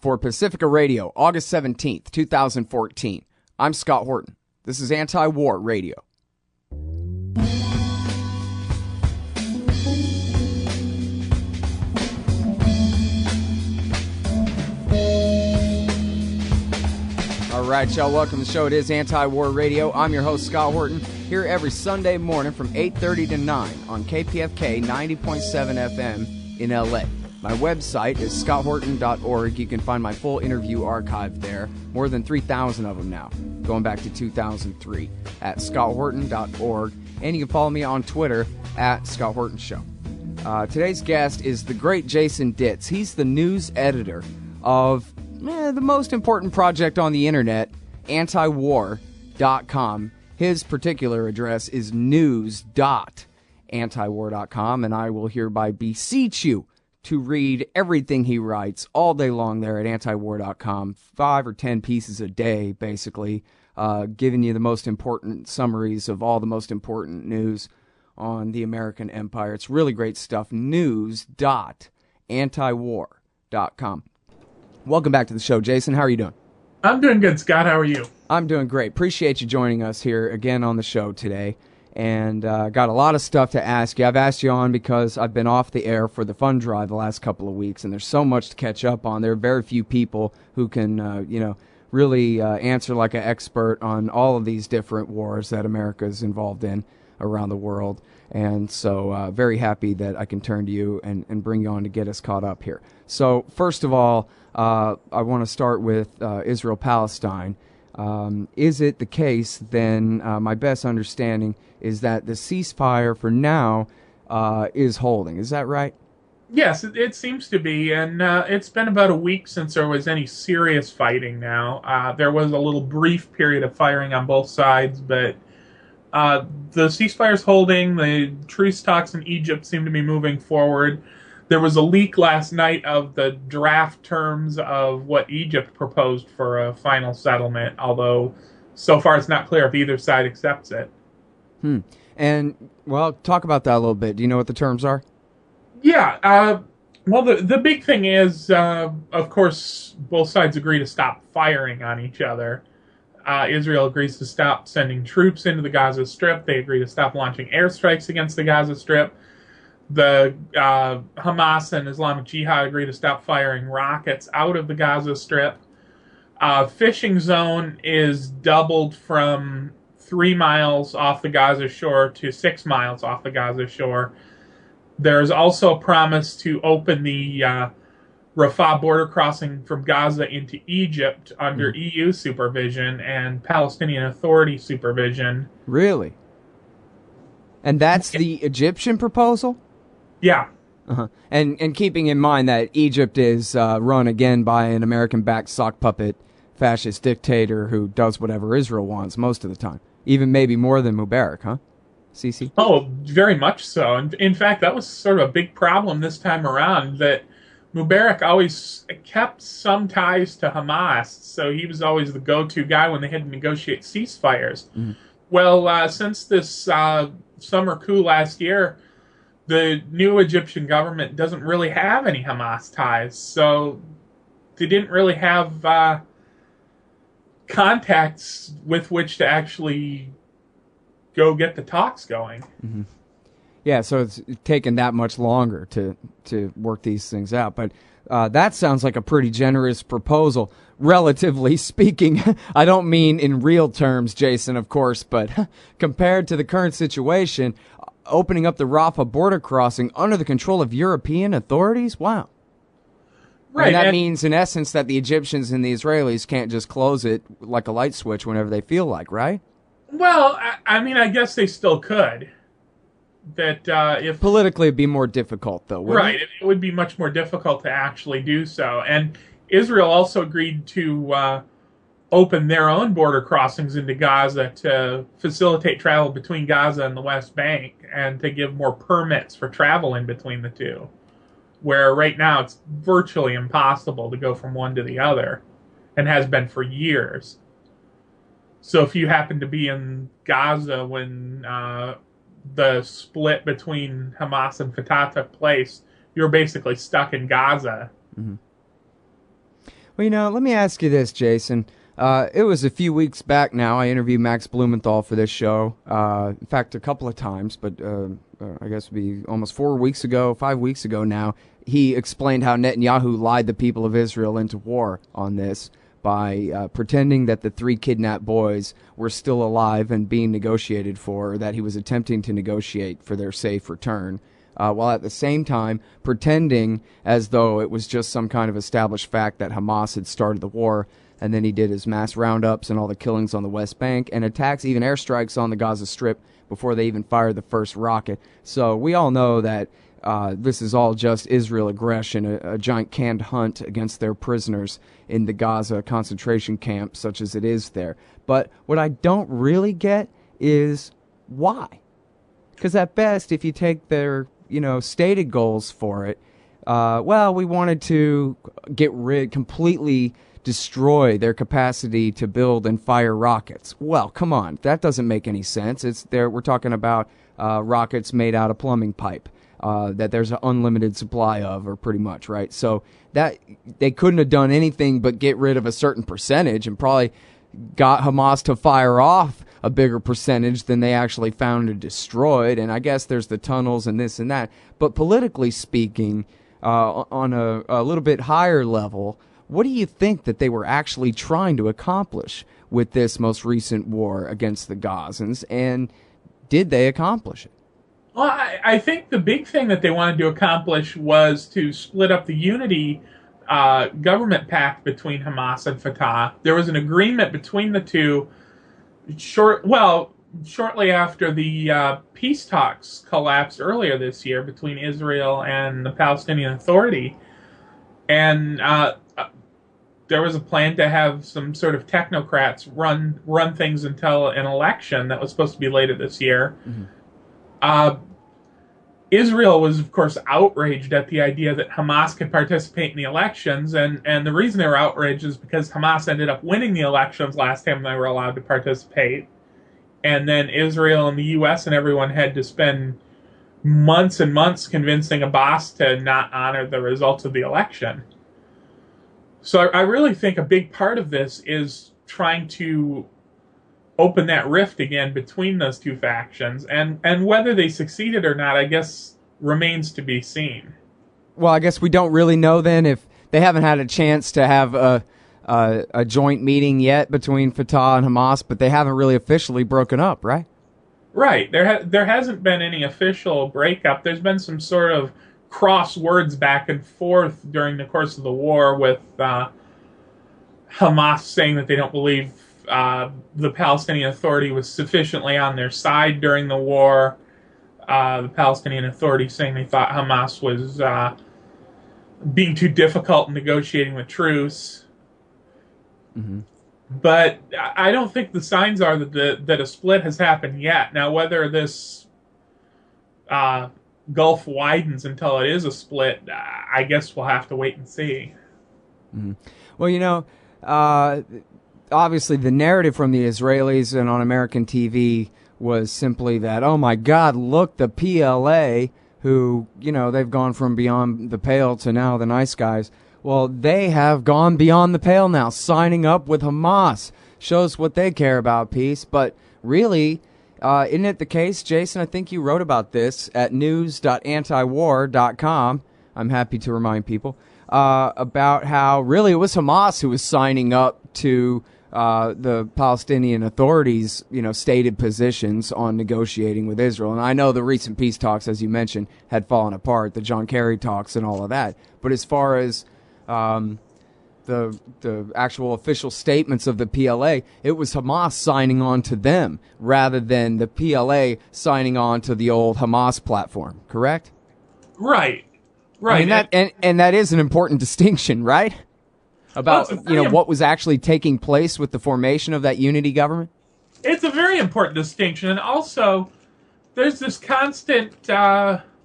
for Pacifica Radio, August 17th, 2014. I'm Scott Horton. This is Anti-War Radio. All right, y'all, welcome to the show. It is Anti-War Radio. I'm your host, Scott Horton, here every Sunday morning from 8:30 to 9 on KPFK 90.7 FM in L.A. My website is scotthorton.org. You can find my full interview archive there, more than 3,000 of them now, going back to 2003, at scotthorton.org. And you can follow me on Twitter, at Scott Horton Show. Today's guest is the great Jason Ditz. He's the news editor of the most important project on the internet, antiwar.com. His particular address is news.antiwar.com, and I will hereby beseech you to read everything he writes all day long there at antiwar.com, 5 or 10 pieces a day, basically, giving you the most important summaries of all the most important news on the American empire. It's really great stuff. News.antiwar.com. Welcome back to the show, Jason. How are you doing? I'm doing good, Scott. How are you? I'm doing great. Appreciate you joining us here again on the show today. And got a lot of stuff to ask you. I've asked you on because I've been off the air for the fund drive the last couple of weeks, and there's so much to catch up on. There are very few people who can, really answer like an expert on all of these different wars that America is involved in around the world. And so very happy that I can turn to you and bring you on to get us caught up here. So first of all, I want to start with Israel-Palestine. Is it the case, then, my best understanding is that the ceasefire for now is holding. Is that right? Yes, it seems to be, and it's been about a week since there was any serious fighting now. There was a little brief period of firing on both sides, but the ceasefire's holding. The truce talks in Egypt seem to be moving forward. There was a leak last night of the draft terms of what Egypt proposed for a final settlement, although so far it's not clear if either side accepts it. And, well, talk about that a little bit. Do you know what the terms are? Yeah. Well, the big thing is, of course, both sides agree to stop firing on each other. Israel agrees to stop sending troops into the Gaza Strip. They agree to stop launching airstrikes against the Gaza Strip. The Hamas and Islamic Jihad agree to stop firing rockets out of the Gaza Strip. Fishing zone is doubled from 3 miles off the Gaza shore to 6 miles off the Gaza shore. There's also a promise to open the Rafah border crossing from Gaza into Egypt under EU supervision and Palestinian Authority supervision. Really? And that's the Egyptian proposal? Yeah. And keeping in mind that Egypt is run again by an American-backed sock puppet fascist dictator who does whatever Israel wants most of the time. Even maybe more than Mubarak, huh? Sisi? Oh, very much so. And in fact, that was sort of a big problem this time around, that Mubarak always kept some ties to Hamas, so he was always the go-to guy when they had to negotiate ceasefires. Well, since this summer coup last year, the new Egyptian government doesn't really have any Hamas ties, so they didn't really have contacts with which to actually go get the talks going. Yeah, so it's taken that much longer to work these things out. But that sounds like a pretty generous proposal, relatively speaking. I don't mean in real terms, Jason, of course, but compared to the current situation, opening up the Rafah border crossing under the control of European authorities? Wow. Right. And that means, in essence, that the Egyptians and the Israelis can't just close it like a light switch whenever they feel like, right? Well, I mean, I guess they still could. That if politically it'd be more difficult, though, wouldn't it? It would be much more difficult to actually do so. And Israel also agreed to open their own border crossings into Gaza to facilitate travel between Gaza and the West Bank and to give more permits for travel in between the two, where right now it's virtually impossible to go from one to the other and has been for years. So if you happen to be in Gaza when the split between Hamas and Fatah took place, you're basically stuck in Gaza. Well, let me ask you this, Jason. It was a few weeks back now. I interviewed Max Blumenthal for this show. In fact, a couple of times, but I guess it'd be almost 5 weeks ago now. He explained how Netanyahu lied the people of Israel into war on this by pretending that the 3 kidnapped boys were still alive and being negotiated for, or that he was attempting to negotiate for their safe return, while at the same time pretending as though it was just some kind of established fact that Hamas had started the war. And then he did his mass roundups and all the killings on the West Bank and attacks, even airstrikes on the Gaza Strip before they even fired the first rocket. So we all know that this is all just Israel aggression, a giant canned hunt against their prisoners in the Gaza concentration camp, such as it is there. But what I don't really get is why. Because at best, if you take their stated goals for it, we wanted to completely destroy their capacity to build and fire rockets. Well, come on, that doesn't make any sense. We're talking about rockets made out of plumbing pipe that there's an unlimited supply of, or pretty much, right? So that they couldn't have done anything but get rid of a certain percentage, and probably got Hamas to fire off a bigger percentage than they actually found and destroyed. And I guess there's the tunnels and this and that. But politically speaking, on a little bit higher level, what do you think that they were actually trying to accomplish with this most recent war against the Gazans, and did they accomplish it? Well, I think the big thing that they wanted to accomplish was to split up the unity government pact between Hamas and Fatah. There was an agreement between the two shortly after the peace talks collapsed earlier this year between Israel and the Palestinian Authority. And there was a plan to have some sort of technocrats run things until an election that was supposed to be later this year. Mm-hmm. Israel was, of course, outraged at the idea that Hamas could participate in the elections, and the reason they were outraged is because Hamas ended up winning the elections last time they were allowed to participate, and then Israel and the U.S. and everyone had to spend months and months convincing Abbas to not honor the results of the election. So I really think a big part of this is trying to open that rift again between those two factions, and whether they succeeded or not, I guess, remains to be seen. Well, I guess we don't really know then, if they haven't had a chance to have a joint meeting yet between Fatah and Hamas, but they haven't really officially broken up, right? Right. There hasn't been any official breakup. There's been some sort of cross words back and forth during the course of the war, with Hamas saying that they don't believe the Palestinian Authority was sufficiently on their side during the war. The Palestinian Authority saying they thought Hamas was being too difficult in negotiating the truce. Mm-hmm. But I don't think the signs are that a split has happened yet. Now, whether this gulf widens until it is a split, I guess we'll have to wait and see. Mm-hmm. Well, obviously the narrative from the Israelis and on American TV was simply that, oh my God, look, the PLA, who, they've gone from beyond the pale to now the nice guys. Well, they have gone beyond the pale now, signing up with Hamas. Shows what they care about peace. But really, isn't it the case, Jason? I think you wrote about this at news.antiwar.com. I'm happy to remind people about how really it was Hamas who was signing up to the Palestinian Authority's, stated positions on negotiating with Israel. And I know the recent peace talks, as you mentioned, had fallen apart, the John Kerry talks and all of that. But as far as the actual official statements of the PLA, it was Hamas signing on to them rather than the PLA signing on to the old Hamas platform, correct? Right. I mean, and that is an important distinction, right? About what was actually taking place with the formation of that unity government? It's a very important distinction, and also there's this constant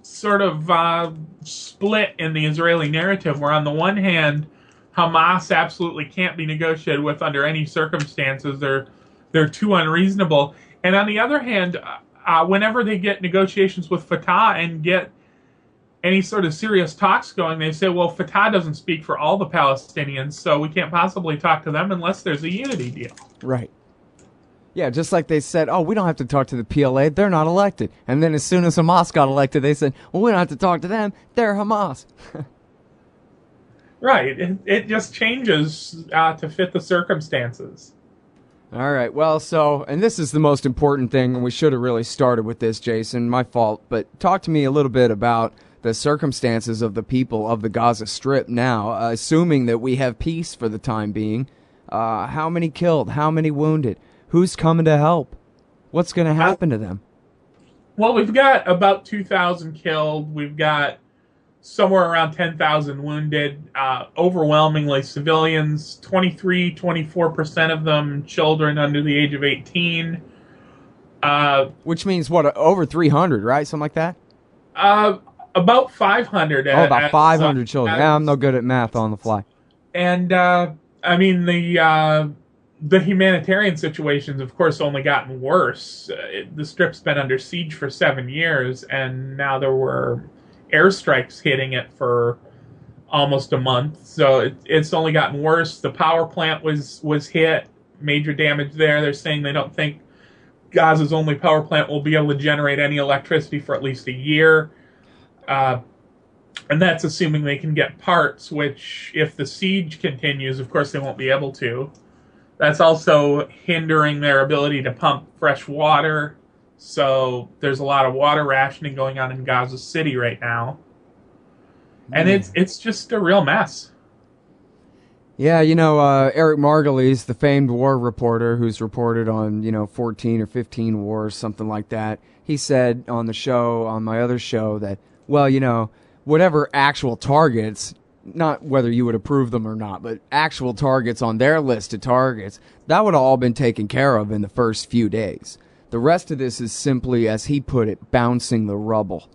sort of split in the Israeli narrative, where on the one hand, Hamas absolutely can't be negotiated with under any circumstances; they're too unreasonable, and on the other hand, whenever they get negotiations with Fatah and any sort of serious talks going, they say, well, Fatah doesn't speak for all the Palestinians, so we can't possibly talk to them unless there's a unity deal. Right. Yeah, just like they said, oh, we don't have to talk to the PLA, they're not elected. And then as soon as Hamas got elected, they said, well, we don't have to talk to them, they're Hamas. Right. It just changes to fit the circumstances. All right, well, so, and this is the most important thing, and we should have really started with this, Jason, my fault, but talk to me a little bit about the circumstances of the people of the Gaza Strip now, assuming that we have peace for the time being. How many killed? How many wounded? Who's coming to help? What's going to happen to them? Well, we've got about 2,000 killed. We've got somewhere around 10,000 wounded, overwhelmingly civilians, 24% of them children under the age of 18. Which means, what, over 300, right? Something like that? About 500. About 500 children. Yeah, I'm no good at math on the fly. And, I mean, the humanitarian situation's, of course, only gotten worse. The Strip's been under siege for 7 years, and now there were airstrikes hitting it for almost a month. So it's only gotten worse. The power plant was hit, major damage there. They're saying they don't think Gaza's only power plant will be able to generate any electricity for at least a year. And that's assuming they can get parts, which, if the siege continues, of course they won't be able to. That's also hindering their ability to pump fresh water. So there's a lot of water rationing going on in Gaza City right now. And it's just a real mess. Yeah, Eric Margulies, the famed war reporter who's reported on, 14 or 15 wars, something like that. He said on the show, on my other show, that, well, whatever actual targets, not whether you would approve them or not, but actual targets on their list of targets, that would have all been taken care of in the first few days. The rest of this is simply, as he put it, bouncing the rubble.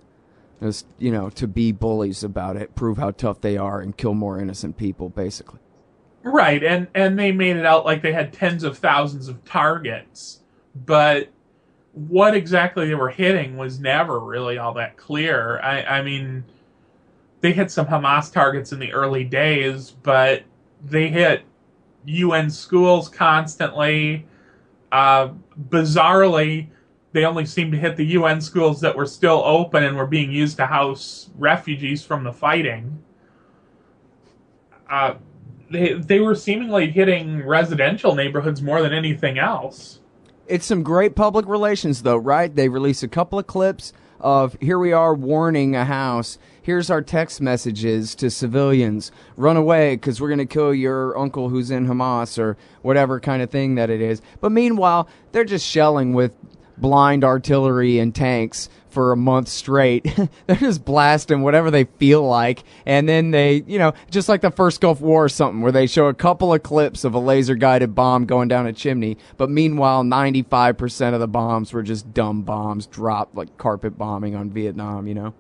Just, to be bullies about it, prove how tough they are, and kill more innocent people, basically. Right, and they made it out like they had tens of thousands of targets, but what exactly they were hitting was never really all that clear. I mean, they hit some Hamas targets in the early days, but they hit UN schools constantly. Bizarrely, they only seemed to hit the UN schools that were still open and were being used to house refugees from the fighting. They were seemingly hitting residential neighborhoods more than anything else. It's some great public relations, though, right? They release a couple of clips of, here we are warning a house. Here's our text messages to civilians. Run away, because we're going to kill your uncle who's in Hamas, or whatever kind of thing that it is. But meanwhile, they're just shelling with blind artillery and tanks for a month straight. They're just blasting whatever they feel like. And then they, just like the first Gulf War or something, where they show a couple of clips of a laser-guided bomb going down a chimney. But meanwhile, 95% of the bombs were just dumb bombs dropped, like carpet bombing on Vietnam,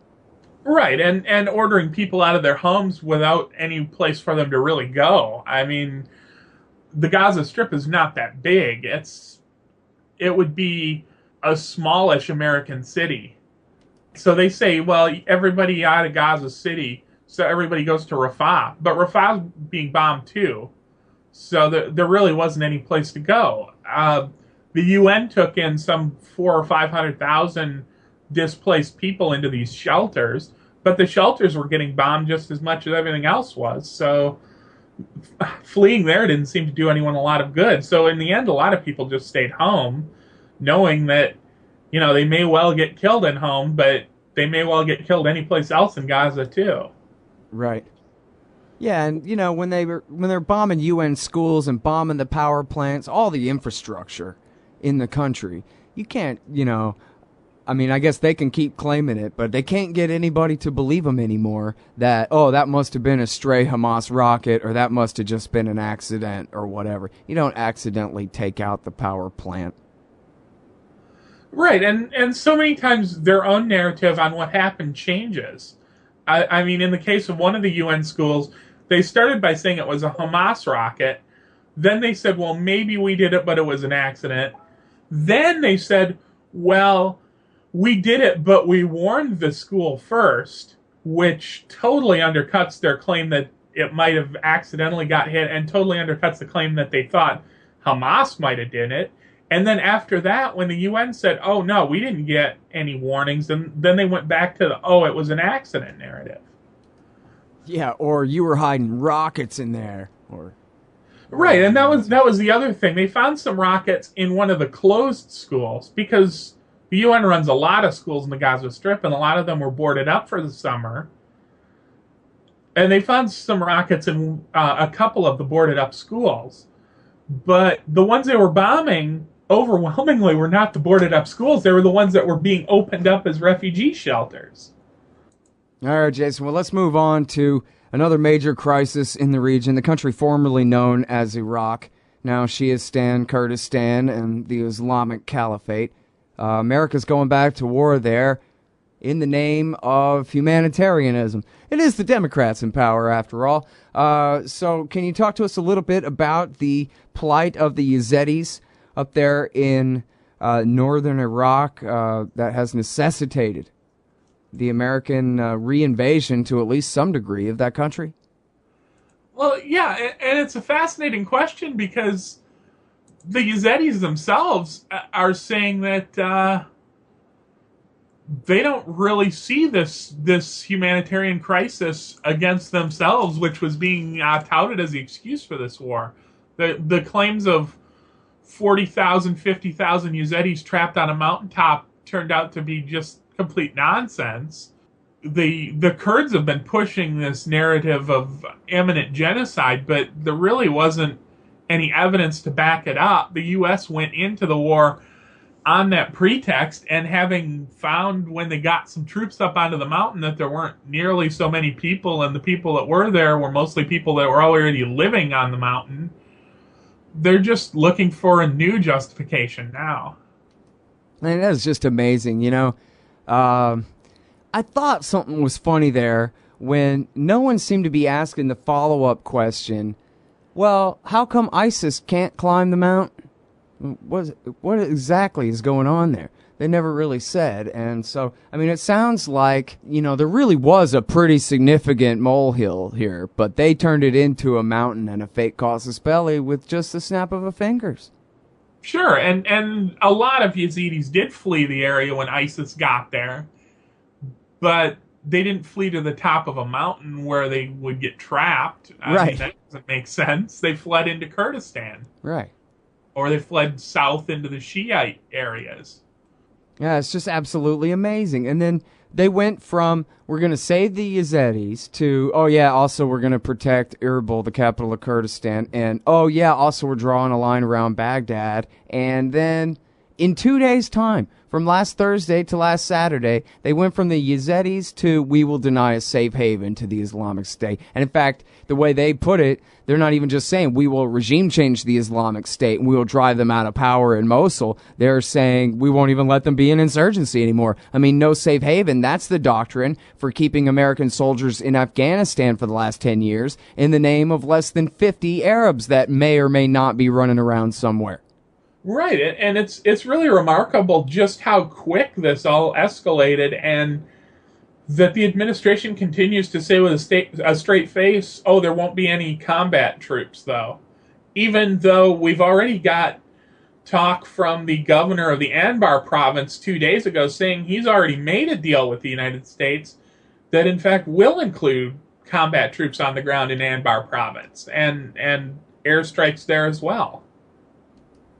Right, and ordering people out of their homes without any place for them to really go. I mean, the Gaza Strip is not that big. It would be a smallish American city. So they say, well, everybody out of Gaza City, so everybody goes to Rafah. But Rafah's being bombed too. So there really wasn't any place to go. The UN took in some 400,000 or 500,000 displaced people into these shelters, but the shelters were getting bombed just as much as everything else was. So fleeing there didn't seem to do anyone a lot of good. So in the end, a lot of people just stayed home, knowing that, they may well get killed at home, but they may well get killed anyplace else in Gaza too. Right. Yeah, and when they're bombing UN schools and bombing the power plants, all the infrastructure in the country, you can't, I guess they can keep claiming it, but they can't get anybody to believe them anymore that, that must have been a stray Hamas rocket, or that must have just been an accident, or whatever. You don't accidentally take out the power plant. Right, and so many times their own narrative on what happened changes. I mean, in the case of one of the UN schools, they started by saying it was a Hamas rocket. Then they said, well, maybe we did it, but it was an accident. Then they said, well, we did it, but we warned the school first. which totally undercuts their claim that it might have accidentally got hit, and totally undercuts the claim that they thought Hamas might have did it. And then after that, when the UN said, oh, no, we didn't get any warnings, and then they went back to the, oh, it was an accident narrative. Yeah, or you were hiding rockets in there. Right, and that was the other thing. They found some rockets in one of the closed schools, because the UN runs a lot of schools in the Gaza Strip, and a lot of them were boarded up for the summer. And they found some rockets in a couple of the boarded up schools. But the ones they were bombing overwhelmingly were not the boarded up schools. They were the ones that were being opened up as refugee shelters. All right, Jason. Well, let's move on to another major crisis in the region, the country formerly known as Iraq, now Shiistan, Kurdistan, and the Islamic Caliphate. America's going back to war there in the name of humanitarianism. It is the Democrats in power, after all. So can you talk to us a little bit about the plight of the Yazidis up there in northern Iraq that has necessitated the American reinvasion to at least some degree of that country? Well, yeah, and it's a fascinating question because the Yazidis themselves are saying that they don't really see this humanitarian crisis against themselves, which was being touted as the excuse for this war. The claims of 40,000, 50,000 Yazidis trapped on a mountaintop turned out to be just complete nonsense. The Kurds have been pushing this narrative of imminent genocide, but there really wasn't any evidence to back it up. The U.S. went into the war on that pretext, and having found when they got some troops up onto the mountain that there weren't nearly so many people, and the people that were there were mostly people that were already living on the mountain, they're just looking for a new justification now. And that is just amazing, you know. I thought something was funny there when no one seemed to be asking the follow-up question, well, how come ISIS can't climb the mountain? What exactly is going on there? They never really said. And so, I mean, it sounds like, you know, there really was a pretty significant molehill here, but they turned it into a mountain and a fake casus belli with just the snap of a fingers. Sure, and a lot of Yazidis did flee the area when ISIS got there, but they didn't flee to the top of a mountain where they would get trapped. I mean, that doesn't make sense. They fled into Kurdistan. Right. Or they fled south into the Shiite areas. Yeah, it's just absolutely amazing. And then they went from, we're going to save the Yazidis, to, oh yeah, also we're going to protect Erbil, the capital of Kurdistan, and oh yeah, also we're drawing a line around Baghdad. And then in 2 days' time, from last Thursday to last Saturday, they went from the Yazidis to we will deny a safe haven to the Islamic State. And in fact, the way they put it, they're not even just saying we will regime change the Islamic State and we will drive them out of power in Mosul. They're saying we won't even let them be an insurgency anymore. I mean, no safe haven. That's the doctrine for keeping American soldiers in Afghanistan for the last 10 years in the name of less than 50 Arabs that may or may not be running around somewhere. Right, and it's really remarkable just how quick this all escalated, and that the administration continues to say with a straight face, oh, there won't be any combat troops, though. Even though we've already got talk from the governor of the Anbar province 2 days ago saying he's already made a deal with the United States that, in fact, will include combat troops on the ground in Anbar province and airstrikes there as well.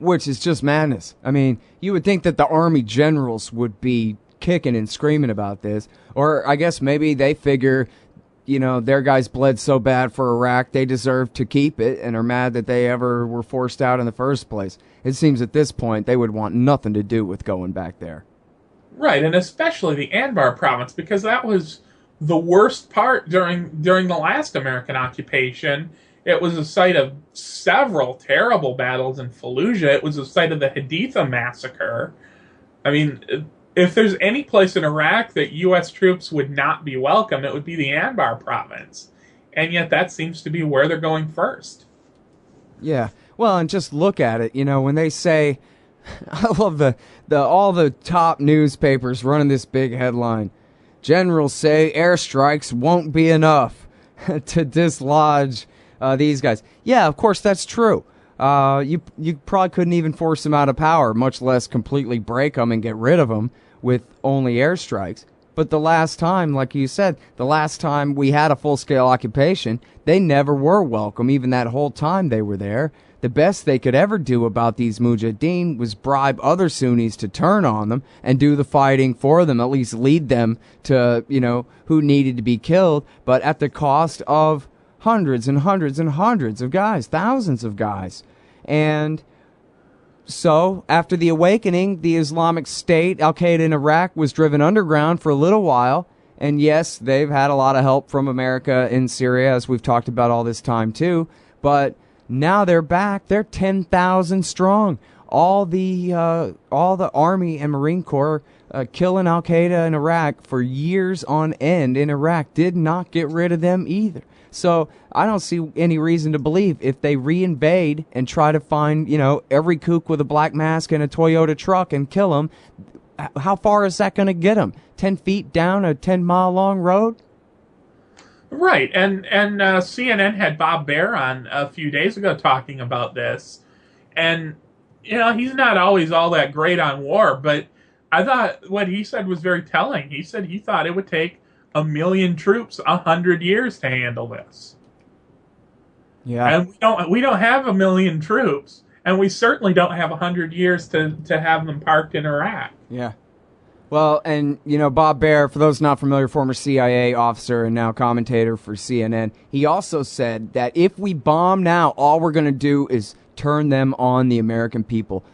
Which is just madness. I mean, you would think that the army generals would be kicking and screaming about this. Or I guess maybe they figure, you know, their guys bled so bad for Iraq, they deserve to keep it and are mad that they ever were forced out in the first place. It seems at this point they would want nothing to do with going back there. Right, and especially the Anbar province, because that was the worst part during the last American occupation. It was a site of several terrible battles in Fallujah. It was the site of the Haditha massacre. I mean, if there's any place in Iraq that U.S. troops would not be welcome, it would be the Anbar province. And yet that seems to be where they're going first. Yeah. Well, and just look at it. You know, when they say, I love all the top newspapers running this big headline. Generals say airstrikes won't be enough to dislodge these guys. Yeah, of course, that's true. You probably couldn't even force them out of power, much less completely break them and get rid of them with only airstrikes. But the last time, like you said, the last time we had a full-scale occupation, they never were welcome, even that whole time they were there. The best they could ever do about these mujahideen was bribe other Sunnis to turn on them and do the fighting for them, at least lead them to, who needed to be killed, but at the cost of hundreds and hundreds and hundreds of guys, thousands of guys. And so, after the awakening, the Islamic State, Al-Qaeda in Iraq, was driven underground for a little while. And yes, they've had a lot of help from America in Syria, as we've talked about all this time too. But now they're back. They're 10,000 strong. All the Army and Marine Corps killing Al-Qaeda in Iraq for years on end in Iraq did not get rid of them either. So I don't see any reason to believe if they re-invade and try to find, every kook with a black mask and a Toyota truck and kill them, how far is that going to get them? 10 feet down a 10-mile long road? Right, and CNN had Bob Baer on a few days ago talking about this, and he's not always all that great on war, but I thought what he said was very telling. He said he thought it would take 1 million troops 100 years to handle this. Yeah, and we don't have 1 million troops, and we certainly don't have 100 years to have them parked in Iraq. Yeah. Well, and, Bob Baer, for those not familiar, former CIA officer and now commentator for CNN, he also said that if we bomb now, all we're going to do is turn them on the American people.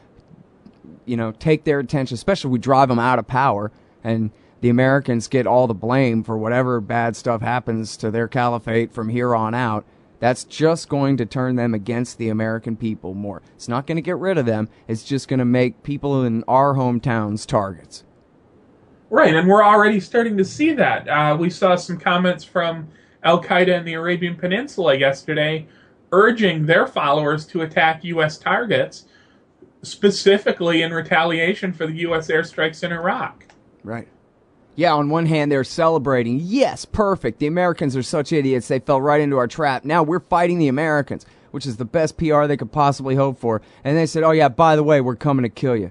Take their attention, especially if we drive them out of power, and the Americans get all the blame for whatever bad stuff happens to their caliphate from here on out. That's just going to turn them against the American people more. It's not going to get rid of them. It's just going to make people in our hometowns targets. Right, and we're already starting to see that. We saw some comments from Al-Qaeda in the Arabian Peninsula yesterday urging their followers to attack U.S. targets, specifically in retaliation for the U.S. airstrikes in Iraq. Right. Yeah, on one hand, they're celebrating. Yes, perfect. The Americans are such idiots. They fell right into our trap. Now we're fighting the Americans, which is the best PR they could possibly hope for. And they said, oh, yeah, by the way, we're coming to kill you.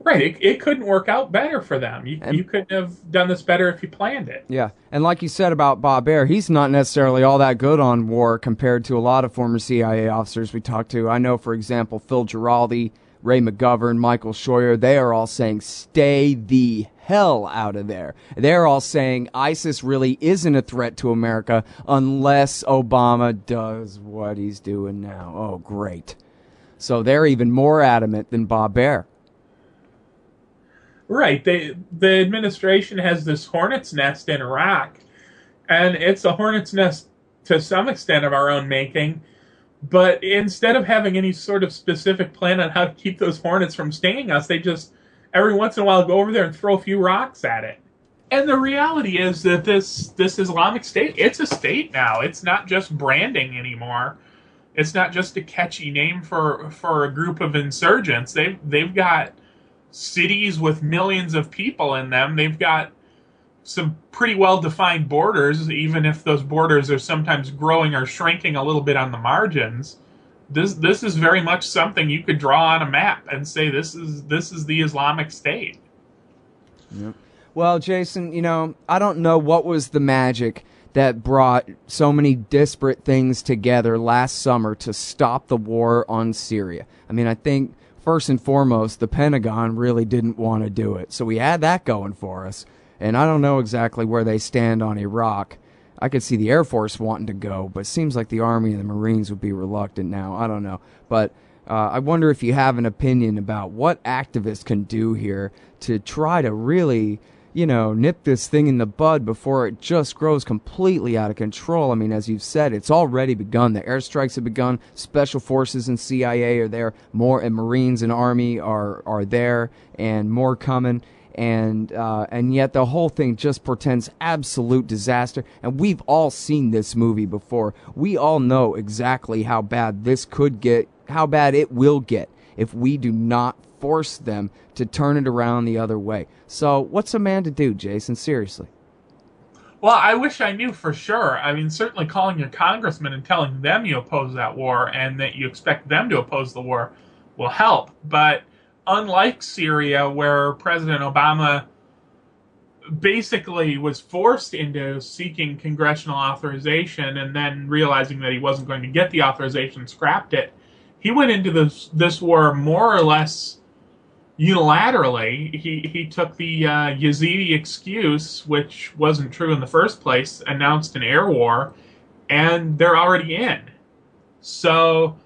Right. It couldn't work out better for them. You couldn't have done this better if you planned it. Yeah. And like you said about Bob Baer, he's not necessarily all that good on war compared to a lot of former CIA officers we talked to. I know, for example, Phil Giraldi, Ray McGovern, Michael Scheuer, they are all saying, stay the hell out of there. They're all saying ISIS really isn't a threat to America unless Obama does what he's doing now. Oh, great. So they're even more adamant than Bob Baer. Right. The administration has this hornet's nest in Iraq, and it's a hornet's nest to some extent of our own making. But instead of having any sort of specific plan on how to keep those hornets from stinging us, they just every once in a while go over there and throw a few rocks at it. And the reality is that this Islamic State, it's a state now. It's not just branding anymore. It's not just a catchy name for a group of insurgents. They've got cities with millions of people in them. They've got some pretty well-defined borders, even if those borders are sometimes growing or shrinking a little bit on the margins. This is very much something you could draw on a map and say this is the Islamic State. Yep. Well, Jason, I don't know what was the magic that brought so many disparate things together last summer to stop the war on Syria. I mean, I think first and foremost, the Pentagon really didn't want to do it. So we had that going for us. And I don't know exactly where they stand on Iraq. I could see the Air Force wanting to go, but it seems like the Army and the Marines would be reluctant now. I don't know. But I wonder if you have an opinion about what activists can do here to try to really, nip this thing in the bud before it just grows completely out of control. I mean, as you've said, it's already begun. The airstrikes have begun. Special forces and CIA are there. More, and Marines and Army are there, and more coming. And yet the whole thing just portends absolute disaster. And we've all seen this movie before. We all know exactly how bad this could get, how bad it will get if we do not force them to turn it around the other way. So what's a man to do, Jason? Seriously. Well, I wish I knew for sure. I mean, certainly calling your congressman and telling them you oppose that war and that you expect them to oppose the war will help. But unlike Syria, where President Obama basically was forced into seeking congressional authorization and then realizing that he wasn't going to get the authorization, scrapped it, he went into this war more or less unilaterally. He took the Yazidi excuse, which wasn't true in the first place, announced an air war, and they're already in. So,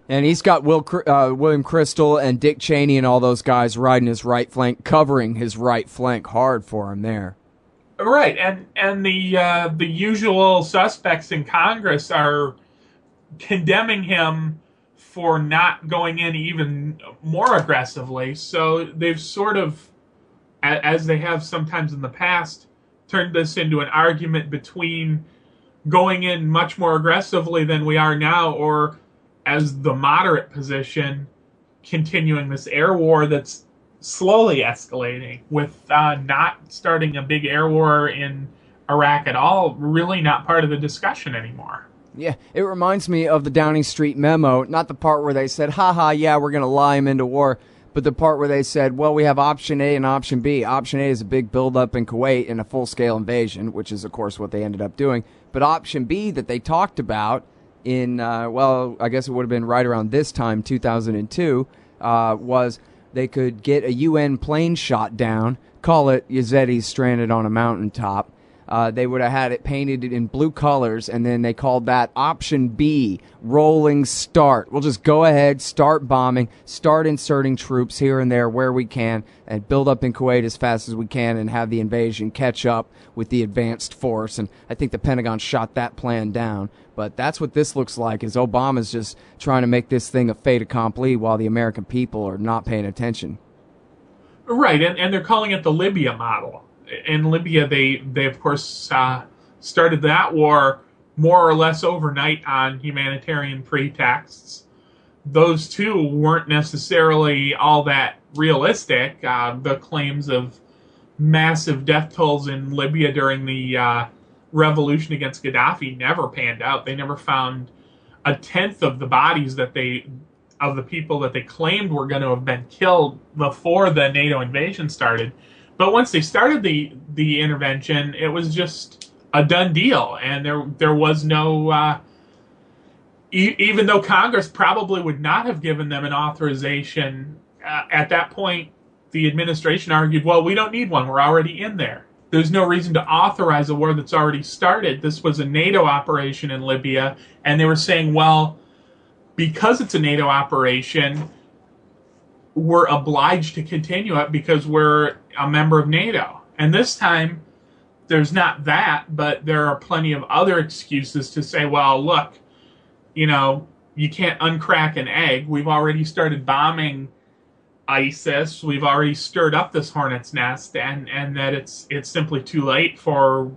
and he's got William Crystal and Dick Cheney and all those guys riding his right flank, covering his right flank hard for him there. Right, and the usual suspects in Congress are condemning him for not going in even more aggressively. So they've sort of, as they have sometimes in the past, turned this into an argument between going in much more aggressively than we are now, or as the moderate position, continuing this air war that's slowly escalating, with not starting a big air war in Iraq at all, really not part of the discussion anymore. Yeah, it reminds me of the Downing Street memo, not the part where they said, haha, yeah, we're going to lie him into war, but the part where they said, well, we have option A and option B. Option A is a big buildup in Kuwait and a full-scale invasion, which is, of course, what they ended up doing. But option B that they talked about in, I guess it would have been right around this time, 2002, was they could get a UN plane shot down, call it Yazidis stranded on a mountaintop. They would have had it painted in blue colors, and then they called that option B, rolling start. We'll just go ahead, start bombing, start inserting troops here and there where we can, and build up in Kuwait as fast as we can and have the invasion catch up with the advanced force. And I think the Pentagon shot that plan down. But that's what this looks like, is Obama's just trying to make this thing a fait accompli while the American people are not paying attention. Right, and they're calling it the Libya model. In Libya, they of course started that war more or less overnight on humanitarian pretexts. Those two weren't necessarily all that realistic. The claims of massive death tolls in Libya during the revolution against Gaddafi never panned out. They never found a tenth of the bodies of the people that they claimed were going to have been killed before the NATO invasion started. But once they started the intervention, it was just a done deal, and there was no. Even though Congress probably would not have given them an authorization at that point, the administration argued, "Well, we don't need one. We're already in there. There's no reason to authorize a war that's already started." This was a NATO operation in Libya, and they were saying, "Well, because it's a NATO operation, we're obliged to continue it because we're a member of NATO." And this time, there's not that, but there are plenty of other excuses to say, well, look, you can't uncrack an egg. We've already started bombing ISIS. We've already stirred up this hornet's nest, and that it's simply too late for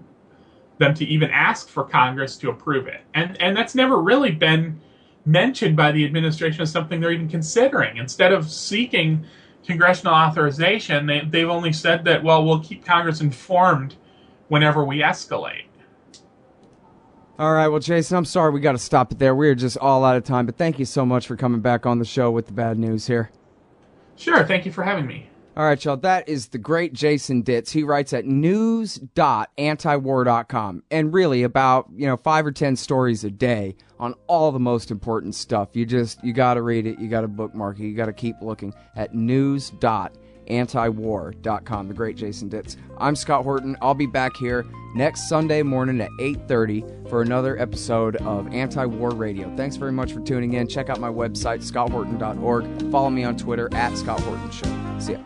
them to even ask for Congress to approve it. And that's never really been mentioned by the administration as something they're even considering. Instead of seeking congressional authorization, they've only said that, well, we'll keep Congress informed whenever we escalate. All right, well, Jason, I'm sorry we got to stop it there. We're just all out of time, but thank you so much for coming back on the show with the bad news here. Sure, thank you for having me. All right, y'all, that is the great Jason Ditz. He writes at news.antiwar.com, and really about 5 or 10 stories a day on all the most important stuff. You got to read it, you got to bookmark it, you got to keep looking at news.antiwar.com. The great Jason Ditz. I'm Scott Horton. I'll be back here next Sunday morning at 8:30 for another episode of Anti-War Radio. Thanks very much for tuning in. Check out my website, scotthorton.org. Follow me on Twitter at Scott Horton Show. See ya.